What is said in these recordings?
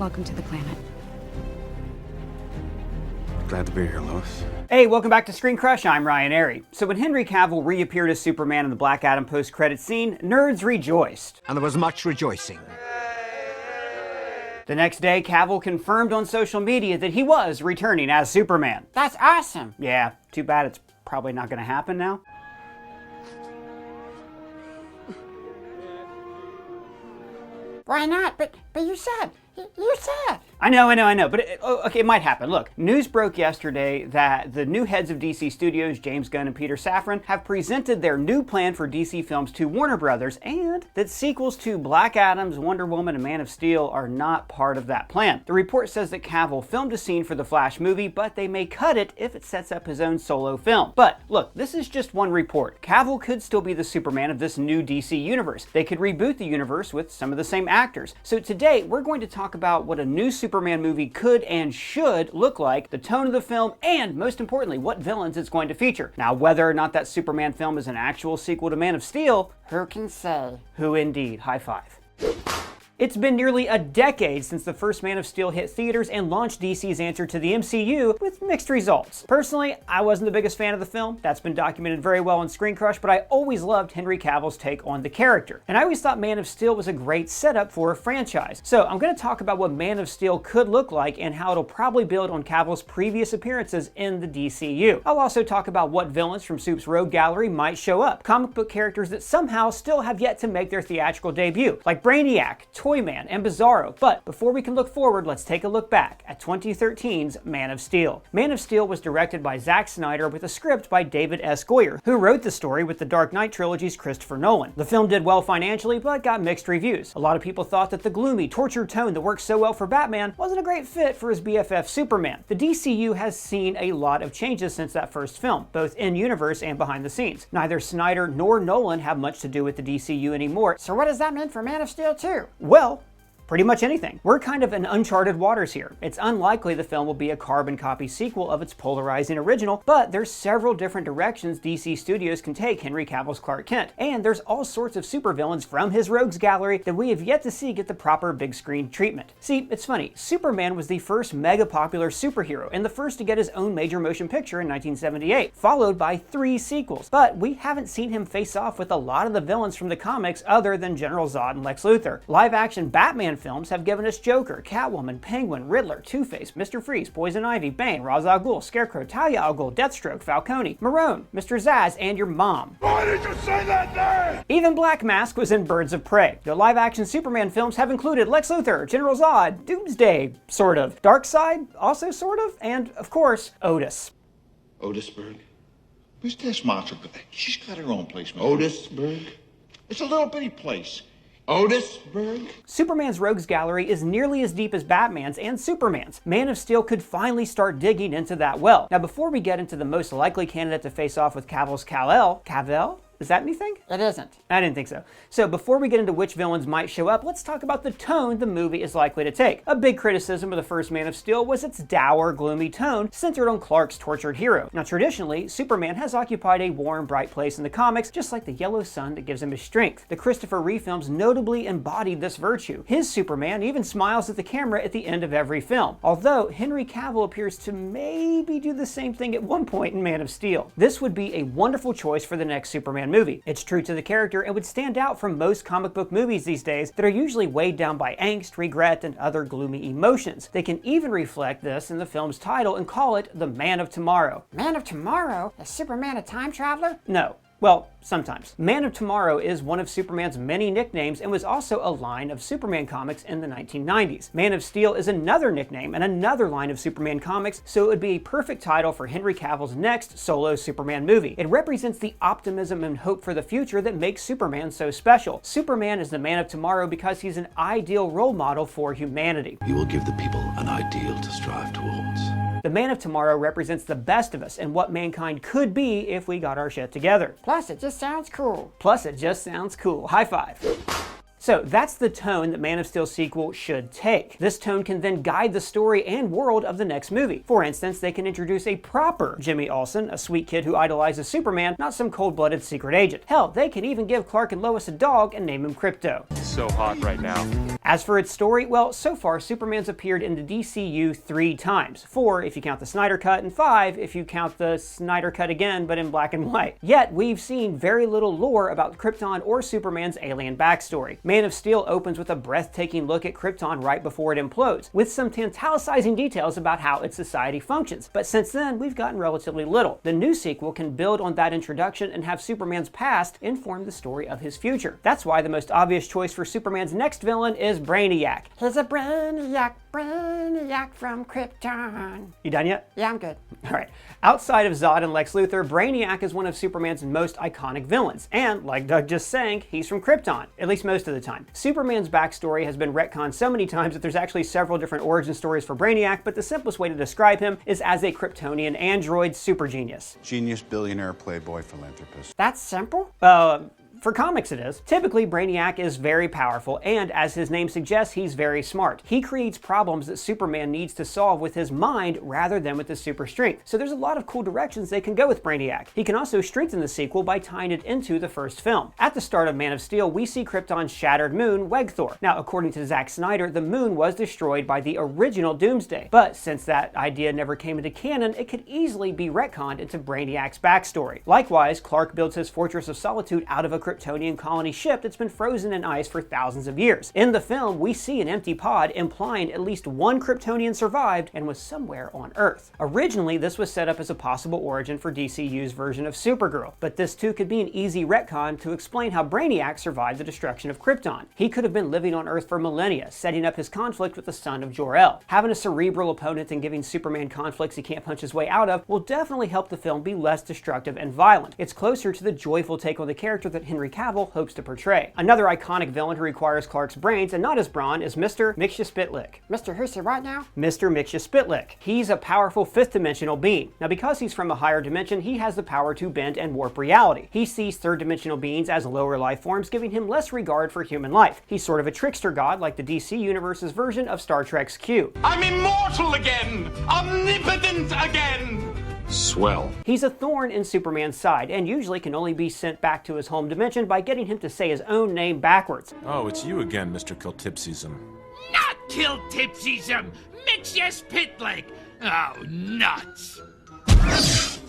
Welcome to the planet. Glad to be here, Lois. Hey, welcome back to ScreenCrush. I'm Ryan Airy. So when Henry Cavill reappeared as Superman in the Black Adam post-credit scene, nerds rejoiced. And there was much rejoicing. The next day, Cavill confirmed on social media that he was returning as Superman. That's awesome. Yeah, too bad it's probably not going to happen now. Why not? But you said. You said. I know, but it might happen. Look, news broke yesterday that the new heads of DC Studios, James Gunn and Peter Safran, have presented their new plan for DC films to Warner Brothers, and that sequels to Black Adam, Wonder Woman, and Man of Steel are not part of that plan. The report says that Cavill filmed a scene for the Flash movie, but they may cut it if it sets up his own solo film. But look, this is just one report. Cavill could still be the Superman of this new DC universe. They could reboot the universe with some of the same actors. So today, we're going to talk about what a new Superman movie could and should look like, the tone of the film, and most importantly, what villains it's going to feature. Now, whether or not that Superman film is an actual sequel to Man of Steel, who can say? Who indeed? High five. It's been nearly a decade since the first Man of Steel hit theaters and launched DC's answer to the MCU with mixed results. Personally, I wasn't the biggest fan of the film. That's been documented very well in ScreenCrush, but I always loved Henry Cavill's take on the character. And I always thought Man of Steel was a great setup for a franchise. So I'm going to talk about what Man of Steel could look like and how it'll probably build on Cavill's previous appearances in the DCEU. I'll also talk about what villains from Supes' Rogue Gallery might show up, comic book characters that somehow still have yet to make their theatrical debut, like Brainiac, Toyman, and Bizarro. But before we can look forward, let's take a look back at 2013's Man of Steel. Man of Steel was directed by Zack Snyder with a script by David S. Goyer, who wrote the story with the Dark Knight trilogy's Christopher Nolan. The film did well financially, but got mixed reviews. A lot of people thought that the gloomy, tortured tone that works so well for Batman wasn't a great fit for his BFF Superman. The DCU has seen a lot of changes since that first film, both in-universe and behind the scenes. Neither Snyder nor Nolan have much to do with the DCU anymore. So what does that mean for Man of Steel 2? Well, pretty much anything. We're kind of in uncharted waters here. It's unlikely the film will be a carbon copy sequel of its polarizing original, but there's several different directions DC Studios can take Henry Cavill's Clark Kent, and there's all sorts of supervillains from his rogues gallery that we have yet to see get the proper big screen treatment. See, it's funny, Superman was the first mega popular superhero and the first to get his own major motion picture in 1978, followed by 3 sequels, but we haven't seen him face off with a lot of the villains from the comics other than General Zod and Lex Luthor. Live-action Batman films have given us Joker, Catwoman, Penguin, Riddler, Two-Face, Mr. Freeze, Poison Ivy, Bane, Ra's al Ghul, Scarecrow, Talia al Ghul, Deathstroke, Falcone, Marone, Mr. Zsasz, and your mom. Why did you say that name? Even Black Mask was in Birds of Prey. The live-action Superman films have included Lex Luthor, General Zod, Doomsday, sort of, Darkseid, also sort of, and, of course, Otis. Otisburg? Where's this monster? She's got her own place, man. Otisburg? It's a little bitty place. Otisburg? Superman's rogues gallery is nearly as deep as Batman's and Superman's. Man of Steel could finally start digging into that well. Now, before we get into the most likely candidate to face off with Cavill's Cavill? Is that anything? It isn't. I didn't think so. So before we get into which villains might show up, let's talk about the tone the movie is likely to take. A big criticism of the first Man of Steel was its dour, gloomy tone centered on Clark's tortured hero. Now traditionally, Superman has occupied a warm, bright place in the comics, just like the yellow sun that gives him his strength. The Christopher Reeve films notably embodied this virtue. His Superman even smiles at the camera at the end of every film, although Henry Cavill appears to maybe do the same thing at one point in Man of Steel. This would be a wonderful choice for the next Superman movie. It's true to the character and would stand out from most comic book movies these days that are usually weighed down by angst, regret, and other gloomy emotions. They can even reflect this in the film's title and call it the Man of Tomorrow. Man of Tomorrow? Is Superman a time traveler? No. Well, sometimes. Man of Tomorrow is one of Superman's many nicknames and was also a line of Superman comics in the 1990s. Man of Steel is another nickname and another line of Superman comics, so it would be a perfect title for Henry Cavill's next solo Superman movie. It represents the optimism and hope for the future that makes Superman so special. Superman is the Man of Tomorrow because he's an ideal role model for humanity. You will give the people an ideal to strive towards. The Man of Tomorrow represents the best of us and what mankind could be if we got our shit together. Plus, it just sounds cool. Plus, it just sounds cool. High five. So that's the tone that Man of Steel sequel should take. This tone can then guide the story and world of the next movie. For instance, they can introduce a proper Jimmy Olsen, a sweet kid who idolizes Superman, not some cold-blooded secret agent. Hell, they can even give Clark and Lois a dog and name him Crypto. So hot right now. As for its story, well, so far Superman's appeared in the DCU 3 times. 4 if you count the Snyder Cut, and 5 if you count the Snyder Cut again, but in black and white. Yet, we've seen very little lore about Krypton or Superman's alien backstory. Man of Steel opens with a breathtaking look at Krypton right before it implodes, with some tantalizing details about how its society functions. But since then, we've gotten relatively little. The new sequel can build on that introduction and have Superman's past inform the story of his future. That's why the most obvious choice for Superman's next villain is Brainiac. He's a Brainiac, Brainiac from Krypton. You done yet? Yeah, I'm good. Alright. Outside of Zod and Lex Luthor, Brainiac is one of Superman's most iconic villains. And, like Doug just saying, he's from Krypton. At least most of the time. Superman's backstory has been retconned so many times that there's actually several different origin stories for Brainiac, but the simplest way to describe him is as a Kryptonian android super genius. Genius, billionaire, playboy, philanthropist. That's simple? For comics it is. Typically, Brainiac is very powerful, and as his name suggests, he's very smart. He creates problems that Superman needs to solve with his mind rather than with his super strength. So there's a lot of cool directions they can go with Brainiac. He can also strengthen the sequel by tying it into the first film. At the start of Man of Steel, we see Krypton's shattered moon, Wegthor. Now, according to Zack Snyder, the moon was destroyed by the original Doomsday, but since that idea never came into canon, it could easily be retconned into Brainiac's backstory. Likewise, Clark builds his Fortress of Solitude out of a Kryptonian colony ship that's been frozen in ice for thousands of years. In the film, we see an empty pod, implying at least one Kryptonian survived and was somewhere on Earth. Originally, this was set up as a possible origin for DCU's version of Supergirl, but this too could be an easy retcon to explain how Brainiac survived the destruction of Krypton. He could have been living on Earth for millennia, setting up his conflict with the son of Jor-El. Having a cerebral opponent and giving Superman conflicts he can't punch his way out of will definitely help the film be less destructive and violent. It's closer to the joyful take on the character that Henry Cavill hopes to portray. Another iconic villain who requires Clark's brains and not his brawn is Mr. Mxyzptlk. Mr. Who's it right now? Mr. Mxyzptlk. He's a powerful fifth-dimensional being. Now, because he's from a higher dimension, he has the power to bend and warp reality. He sees third-dimensional beings as lower life forms, giving him less regard for human life. He's sort of a trickster god, like the DC Universe's version of Star Trek's Q. I'm immortal again! Omnipotent again! Swell. He's a thorn in Superman's side, and usually can only be sent back to his home dimension by getting him to say his own name backwards. Oh, it's you again, Mr. Kiltipsism. Not Kiltipsism! Mxyzptlk! Oh, nuts!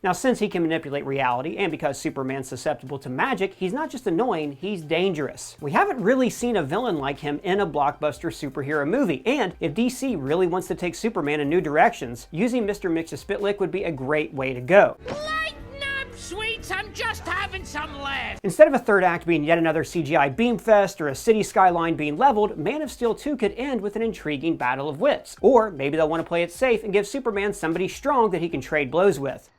Now, since he can manipulate reality, and because Superman's susceptible to magic, he's not just annoying, he's dangerous. We haven't really seen a villain like him in a blockbuster superhero movie, and if DC really wants to take Superman in new directions, using Mr. Mxyzptlk would be a great way to go. Lighten up, sweets! I'm just having some laughs! Instead of a third act being yet another CGI beamfest or a city skyline being leveled, Man of Steel 2 could end with an intriguing battle of wits. Or maybe they'll want to play it safe and give Superman somebody strong that he can trade blows with.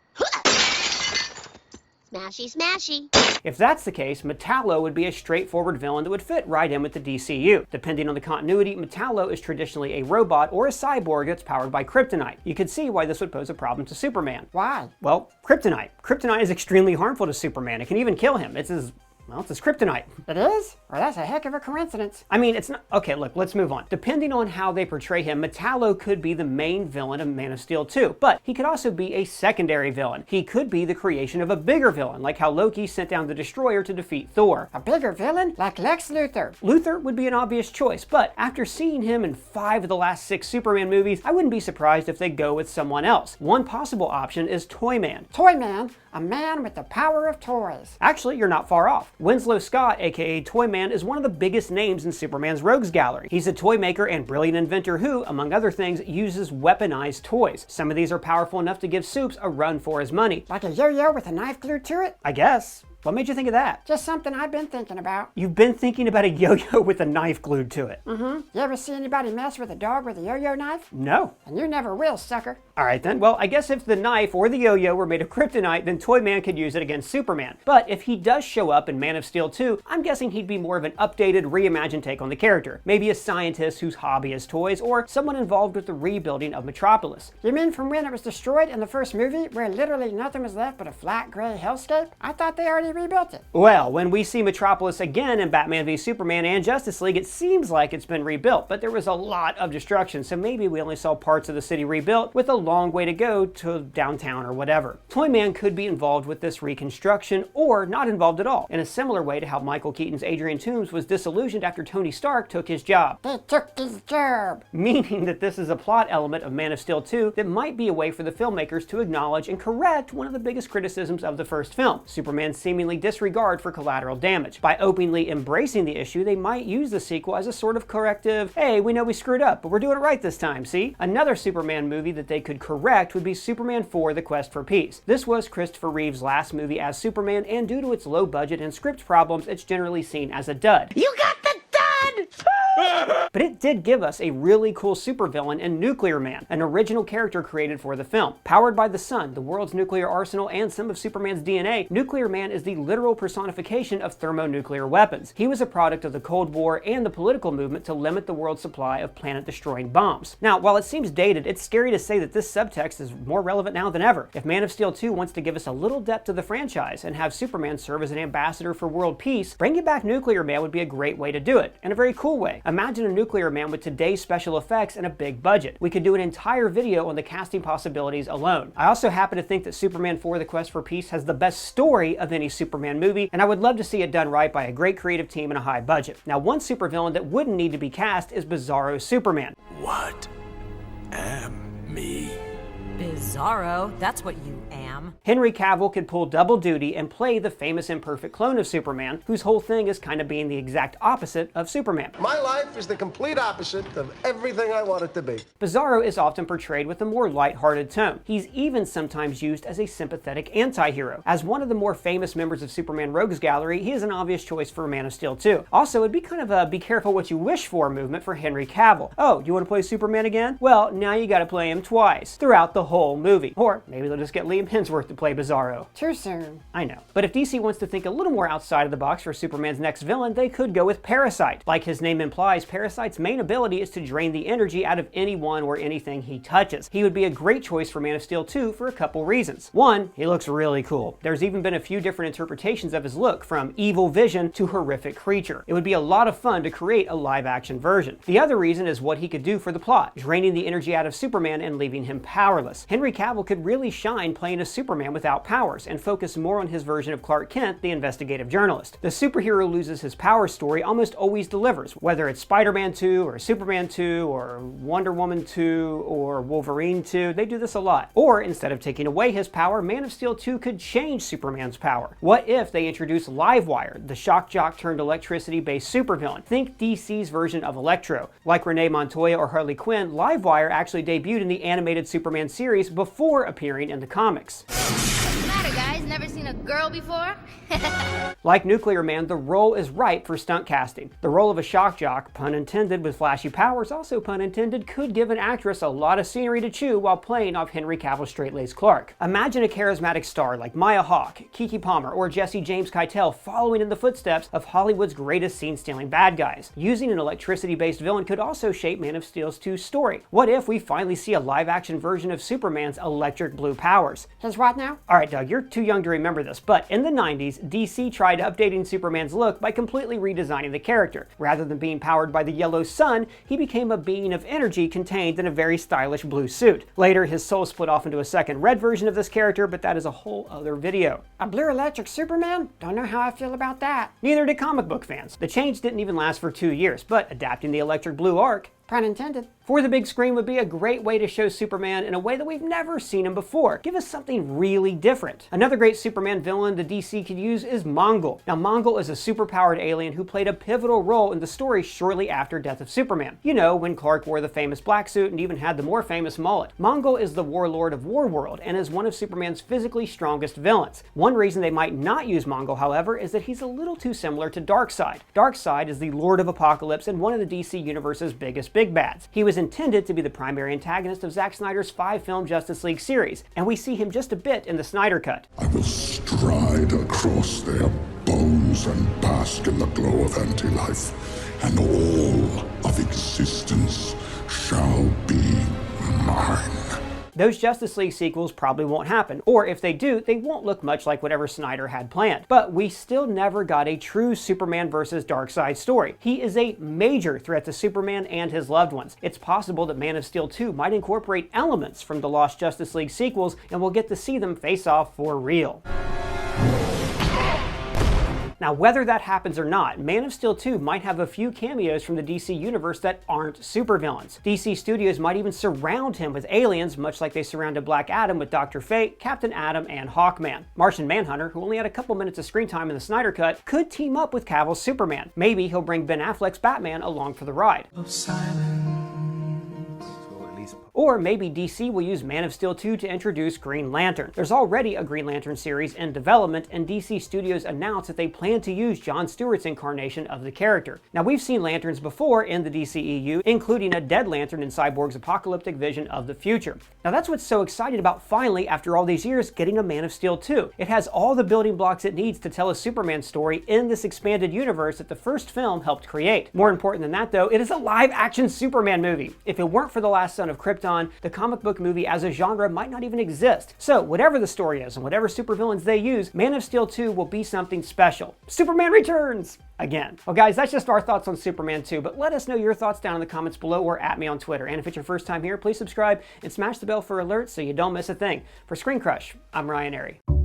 Smashy, smashy. If that's the case, Metallo would be a straightforward villain that would fit right in with the DCU. Depending on the continuity, Metallo is traditionally a robot or a cyborg that's powered by kryptonite. You could see why this would pose a problem to Superman. Why? Well, kryptonite. Kryptonite is extremely harmful to Superman. It can even kill him. It's his kryptonite. It is? Well, that's a heck of a coincidence. I mean, it's not... Okay, look, let's move on. Depending on how they portray him, Metallo could be the main villain of Man of Steel 2, but he could also be a secondary villain. He could be the creation of a bigger villain, like how Loki sent down the Destroyer to defeat Thor. A bigger villain? Like Lex Luthor. Luthor would be an obvious choice, but after seeing him in 5 of the last 6 Superman movies, I wouldn't be surprised if they go with someone else. One possible option is Toyman. Toyman? A man with the power of toys. Actually, you're not far off. Winslow Scott, aka Toyman, is one of the biggest names in Superman's rogues gallery. He's a toy maker and brilliant inventor who, among other things, uses weaponized toys. Some of these are powerful enough to give Supes a run for his money. Like a yo-yo with a knife glued to it? I guess. What made you think of that? Just something I've been thinking about. You've been thinking about a yo-yo with a knife glued to it? Mm-hmm. You ever see anybody mess with a dog with a yo-yo knife? No. And you never will, sucker. Alright then, well, I guess if the knife or the yo-yo were made of kryptonite, then Toyman could use it against Superman. But if he does show up in Man of Steel 2, I'm guessing he'd be more of an updated, reimagined take on the character. Maybe a scientist whose hobby is toys, or someone involved with the rebuilding of Metropolis. You mean from when it was destroyed in the first movie, where literally nothing was left but a flat gray hellscape? I thought they already we rebuilt it. Well, when we see Metropolis again in Batman v Superman and Justice League, it seems like it's been rebuilt, but there was a lot of destruction, so maybe we only saw parts of the city rebuilt with a long way to go to downtown or whatever. Toyman could be involved with this reconstruction or not involved at all, in a similar way to how Michael Keaton's Adrian Toomes was disillusioned after Tony Stark took his job. They took his job. Meaning that this is a plot element of Man of Steel 2 that might be a way for the filmmakers to acknowledge and correct one of the biggest criticisms of the first film, Superman's seemingly disregard for collateral damage. By openly embracing the issue, they might use the sequel as a sort of corrective, hey, we know we screwed up, but we're doing it right this time, see? Another Superman movie that they could correct would be Superman 4: The Quest for Peace. This was Christopher Reeve's last movie as Superman, and due to its low budget and script problems, it's generally seen as a dud. You got the dud! But it did give us a really cool supervillain in Nuclear Man, an original character created for the film. Powered by the sun, the world's nuclear arsenal, and some of Superman's DNA, Nuclear Man is the literal personification of thermonuclear weapons. He was a product of the Cold War and the political movement to limit the world's supply of planet-destroying bombs. Now, while it seems dated, it's scary to say that this subtext is more relevant now than ever. If Man of Steel 2 wants to give us a little depth to the franchise and have Superman serve as an ambassador for world peace, bringing back Nuclear Man would be a great way to do it, in a very cool way. Imagine a Nuclear Man with today's special effects and a big budget. We could do an entire video on the casting possibilities alone. I also happen to think that Superman 4: The Quest for Peace has the best story of any Superman movie, and I would love to see it done right by a great creative team and a high budget. Now, one supervillain that wouldn't need to be cast is Bizarro Superman. What am me? Bizarro, that's what you am. Henry Cavill could pull double duty and play the famous imperfect clone of Superman, whose whole thing is kind of being the exact opposite of Superman. My life is the complete opposite of everything I want it to be. Bizarro is often portrayed with a more light-hearted tone. He's even sometimes used as a sympathetic anti-hero. As one of the more famous members of Superman Rogues Gallery, he is an obvious choice for Man of Steel 2. Also, it'd be kind of a be careful what you wish for movement for Henry Cavill. Oh, you want to play Superman again? Well, now you gotta play him twice, throughout the whole movie. Or maybe they'll just get Liam Hemsworth to play Bizarro. Too soon. I know. But if DC wants to think a little more outside of the box for Superman's next villain, they could go with Parasite. Like his name implies, Parasite's main ability is to drain the energy out of anyone or anything he touches. He would be a great choice for Man of Steel 2 for a couple reasons. One, he looks really cool. There's even been a few different interpretations of his look, from evil vision to horrific creature. It would be a lot of fun to create a live-action version. The other reason is what he could do for the plot, draining the energy out of Superman and leaving him powerless. Henry Cavill could really shine playing a Superman without powers and focus more on his version of Clark Kent, the investigative journalist. The superhero loses his power story almost always delivers, whether it's Spider-Man 2 or Superman 2 or Wonder Woman 2 or Wolverine 2, they do this a lot. Or instead of taking away his power, Man of Steel 2 could change Superman's power. What if they introduce Livewire, the shock jock turned electricity-based supervillain? Think DC's version of Electro. Like Renee Montoya or Harley Quinn, Livewire actually debuted in the animated Superman series before appearing in the comics. What's the matter, guys? Never seen a girl before? Like Nuclear Man, the role is ripe for stunt casting. The role of a shock jock, pun intended, with flashy powers, also pun intended, could give an actress a lot of scenery to chew while playing off Henry Cavill's straight-laced Clark. Imagine a charismatic star like Maya Hawke, Keke Palmer, or Jesse James Keitel following in the footsteps of Hollywood's greatest scene-stealing bad guys. Using an electricity-based villain could also shape Man of Steel 2's story. What if we finally see a live-action version of Superman's electric blue powers? His what now? Alright, Doug, you're too young to remember this, but in the 90s, DC tried updating Superman's look by completely redesigning the character. Rather than being powered by the yellow sun, he became a being of energy contained in a very stylish blue suit. Later, his soul split off into a second red version of this character, but that is a whole other video. A blue electric Superman? Don't know how I feel about that. Neither did comic book fans. The change didn't even last for 2 years, but adapting the electric blue arc, Pun intended. for the big screen would be a great way to show Superman in a way that we've never seen him before. Give us something really different. Another great Superman villain the DC could use is Mongul. Now, Mongul is a superpowered alien who played a pivotal role in the story shortly after Death of Superman. You know, when Clark wore the famous black suit and even had the more famous mullet. Mongul is the warlord of Warworld and is one of Superman's physically strongest villains. One reason they might not use Mongul, however, is that he's a little too similar to Darkseid. Darkseid is the Lord of Apocalypse and one of the DC Universe's biggest big bads. He was intended to be the primary antagonist of Zack Snyder's 5-film Justice League series, and we see him just a bit in the Snyder Cut. I will stride across their bones and bask in the glow of anti-life, and all of existence shall be mine. Those Justice League sequels probably won't happen, or if they do, they won't look much like whatever Snyder had planned. But we still never got a true Superman versus Darkseid story. He is a major threat to Superman and his loved ones. It's possible that Man of Steel 2 might incorporate elements from the Lost Justice League sequels, and we'll get to see them face off for real. Now, whether that happens or not, Man of Steel 2 might have a few cameos from the DC universe that aren't supervillains. DC Studios might even surround him with aliens, much like they surrounded Black Adam with Dr. Fate, Captain Atom, and Hawkman. Martian Manhunter, who only had a couple minutes of screen time in the Snyder Cut, could team up with Cavill's Superman. Maybe he'll bring Ben Affleck's Batman along for the ride. Or maybe DC will use Man of Steel 2 to introduce Green Lantern. There's already a Green Lantern series in development, and DC Studios announced that they plan to use Jon Stewart's incarnation of the character. Now, we've seen lanterns before in the DCEU, including a dead lantern in Cyborg's apocalyptic vision of the future. Now, that's what's so exciting about finally, after all these years, getting a Man of Steel 2. It has all the building blocks it needs to tell a Superman story in this expanded universe that the first film helped create. More important than that, though, it is a live-action Superman movie. If it weren't for The Last Son of Krypton, the comic book movie as a genre might not even exist. So, whatever the story is and whatever supervillains they use, Man of Steel 2 will be something special. Superman returns! Again. Well guys, that's just our thoughts on Superman 2, but let us know your thoughts down in the comments below or at me on Twitter. And if it's your first time here, please subscribe and smash the bell for alerts so you don't miss a thing. For ScreenCrush, I'm Ryan Airy.